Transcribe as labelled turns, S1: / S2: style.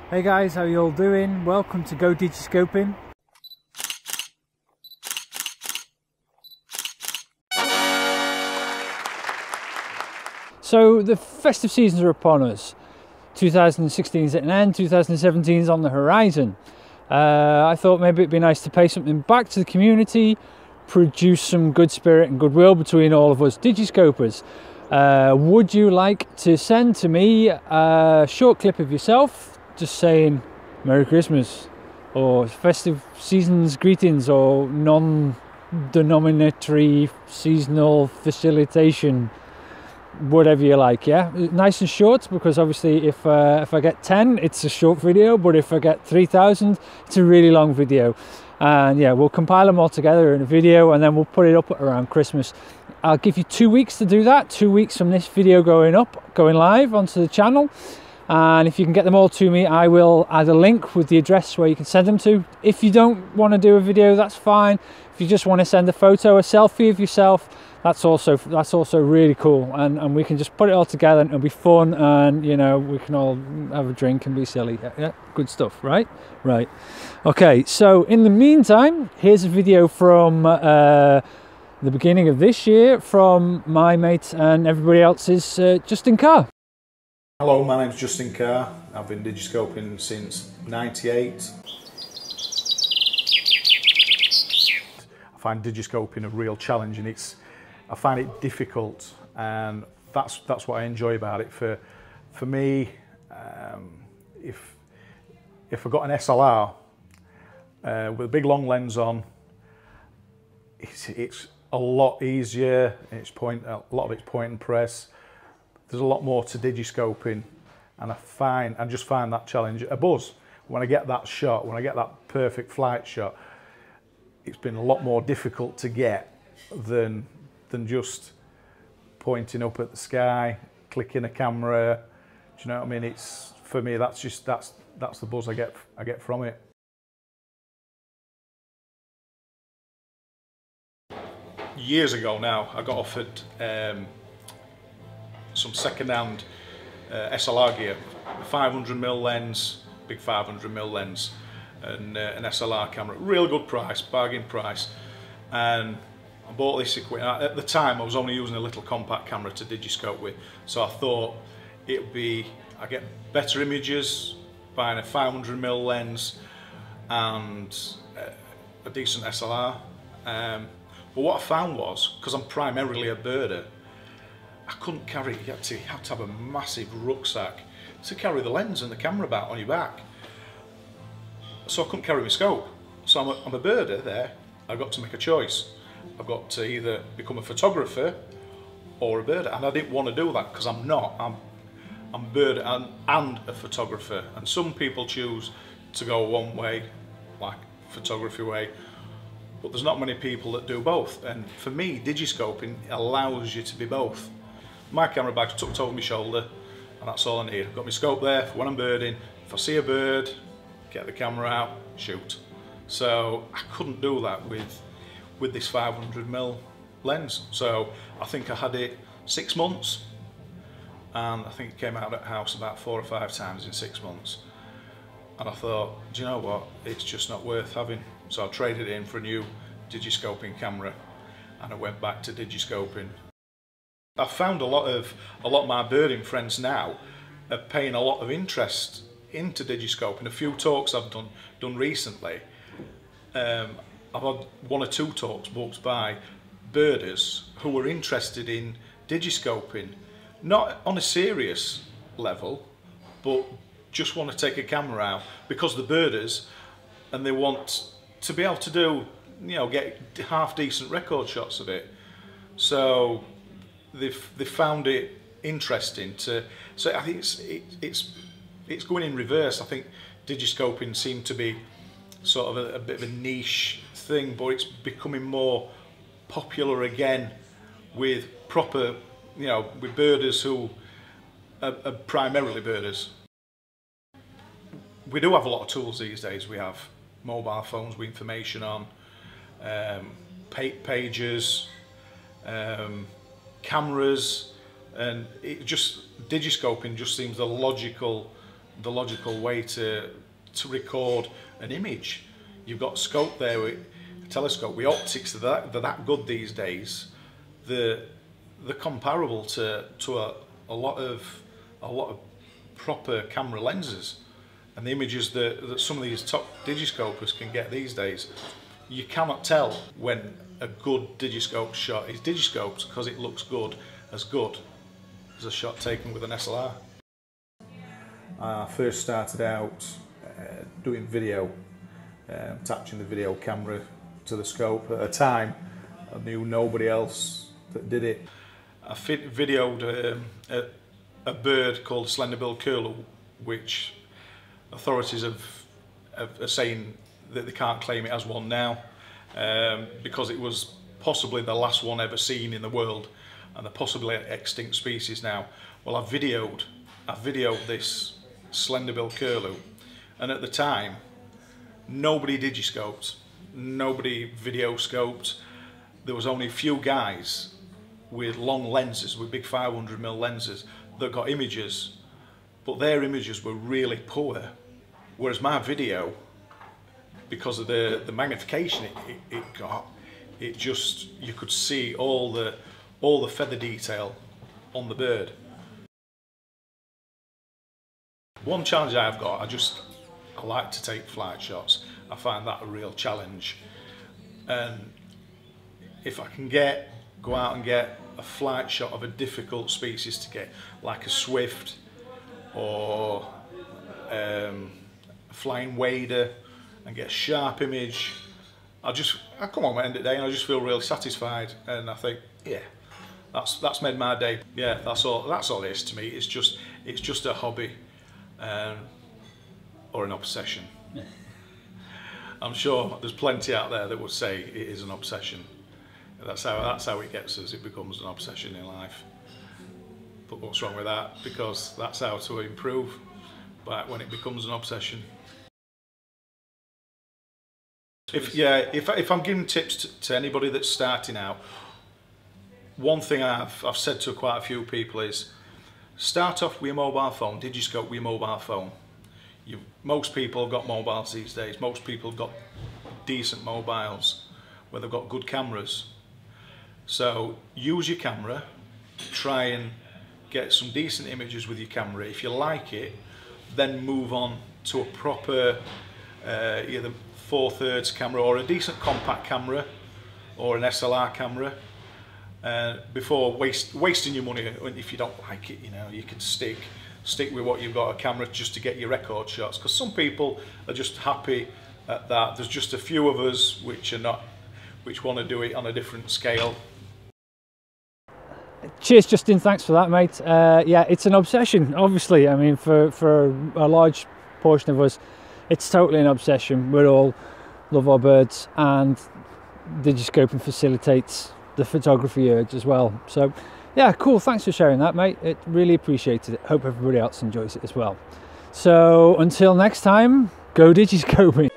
S1: Hey guys, how you all doing? Welcome to GoDigiscoping. So the festive seasons are upon us. 2016 is at an end, 2017 is on the horizon. I thought maybe it'd be nice to pay something back to the community, produce some good spirit and goodwill between all of us Digiscopers. Would you like to send to me a short clip of yourself just saying Merry Christmas or festive seasons greetings or non-denominatory seasonal facilitation, whatever you like? Yeah, nice and short, because obviously if I get 10 it's a short video, but if I get 3,000 it's a really long video. And yeah, we'll compile them all together in a video and then we'll put it up around Christmas. I'll give you 2 weeks to do that, 2 weeks from this video going live onto the channel. And if you can get them all to me, I will add a link with the address where you can send them to. If you don't want to do a video, that's fine. If you just want to send a photo, a selfie of yourself, that's also really cool, and we can just put it all together and it'll be fun, and you know, we can all have a drink and be silly. Yeah, good stuff, right? Okay, so in the meantime, here's a video from the beginning of this year from my mate and everybody else's Justin Carr.
S2: Hello, my name's Justin Carr. I've been digiscoping since '98. I find digiscoping a real challenge, and I find it difficult, and that's what I enjoy about it. For me, if I got an SLR with a big long lens on, it's a lot easier. A lot of it's point and press. There's a lot more to digiscoping, and I just find that challenge a buzz. When I get that shot, when I get that perfect flight shot, it's been a lot more difficult to get than just pointing up at the sky, clicking a camera. Do you know what I mean? It's, for me, that's the buzz I get from it. Years ago now, I got offered some second-hand SLR gear, 500mm lens, big 500mm lens, and an SLR camera. Real good price, bargain price, and I bought this equipment. At the time I was only using a little compact camera to digiscope with, so I thought I get better images buying a 500mm lens and a decent SLR. But what I found was, because I'm primarily a birder, I couldn't carry, you had to have a massive rucksack to carry the lens and the camera about on your back. So I couldn't carry my scope. So I'm a birder there. I got to make a choice. I've got to either become a photographer or a birder, and I didn't want to do that because I'm not. I'm a birder and a photographer, and some people choose to go one way, like photography way, but there's not many people that do both. And for me, digiscoping allows you to be both. My camera bag's tucked over my shoulder, and that's all I need. I've got my scope there for when I'm birding. If I see a bird, get the camera out, shoot. So I couldn't do that with this 500mm lens. So I think I had it 6 months, and I think it came out at the house about 4 or 5 times in 6 months. And I thought, do you know what, it's just not worth having. So I traded it in for a new digiscoping camera, and I went back to digiscoping. I've found a lot of my birding friends now are paying a lot of interest into digiscoping. A few talks I've done recently, I've had 1 or 2 talks booked by birders who were interested in digiscoping, not on a serious level, but just want to take a camera out because they're birders and they want to be able to do, you know, get half decent record shots of it. So they've found it interesting to. So I think it's going in reverse. I think digiscoping seemed to be sort of a bit of a niche thing, but it's becoming more popular again with proper, you know, with birders who are primarily birders. We do have a lot of tools these days. We have mobile phones with information on, pages, cameras, and digiscoping just seems the logical the logical way to record an image. You've got scope there with a telescope. The optics they're that good these days. They're comparable to a lot of proper camera lenses, and the images that some of these top digiscopers can get these days. You cannot tell when a good digiscope shot is digiscoped because it looks good as a shot taken with an SLR. I first started out doing video, attaching the video camera to the scope. At a time, I knew nobody else that did it. I videoed a bird called slender-billed curlew, which authorities are saying that they can't claim it as one now, because it was possibly the last one ever seen in the world, and they're possibly an extinct species now. Well, I videoed this slender-billed curlew, and at the time, nobody digiscoped, nobody video scoped. There was only a few guys with long lenses, with big 500mm lenses, that got images, but their images were really poor. Whereas my video, because of the magnification it got, it just, you could see all the feather detail on the bird. One challenge I've got, I like to take flight shots. I find that a real challenge, and if I can go out and get a flight shot of a difficult species to get, like a swift or a flying wader, and get a sharp image, I come home at the end of the day and I just feel really satisfied, and I think, yeah, that's made my day. Yeah, that's all it is to me. It's just a hobby, or an obsession. I'm sure there's plenty out there that would say it is an obsession. That's how it gets us. It becomes an obsession in life. But what's wrong with that? Because that's how to improve. But when it becomes an obsession. If I'm giving tips to anybody that's starting out, one thing I've said to quite a few people is, start off with your mobile phone, digiscope with your mobile phone. Most people have got mobiles these days. Most people have got decent mobiles where they've got good cameras. So use your camera, try and get some decent images with your camera. If you like it, then move on to a proper either 4/3 camera or a decent compact camera or an SLR camera, before wasting your money. If you don't like it, you know, you can stick with what you've got, a camera, just to get your record shots, because some people are just happy at that. There's just a few of us which want to do it on a different scale.
S1: Cheers, Justin, thanks for that, mate. Yeah, it's an obsession, obviously. I mean, for a large portion of us, it's totally an obsession. We all love our birds, and digiscoping facilitates the photography urge as well. So yeah, cool, thanks for sharing that, mate. It really appreciated it. Hope everybody else enjoys it as well. So until next time, go digiscoping.